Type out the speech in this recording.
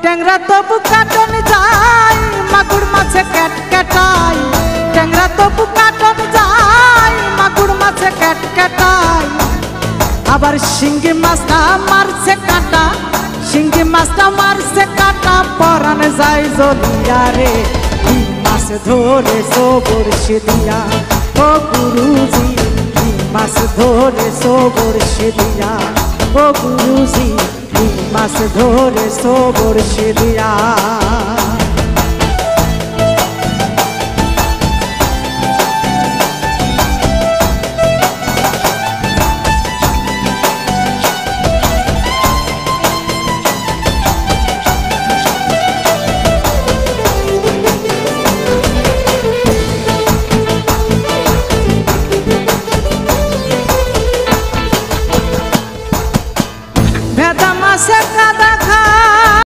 ট্যাংরা তবু কাটন যায় মাগুর মাছে ক্যাট ক্যাটাই ট্যাংরা তবু কাটন যায় মাগুর মাছে ক্যাট ক্যাটাই আবার শিঙ্গি মাছটা মারছে কাটা শিঙ্গি মাছটা মারছে কাটা পরান যায় জ্বলিয়া রে কি মাছ ধরেছো বড়শি দিয়া ও গুরুজি কি মাছ ধরেছো বড়শি দিয়া ও গুরুজি কি মাছ ধরেছো বড়শি দিয়া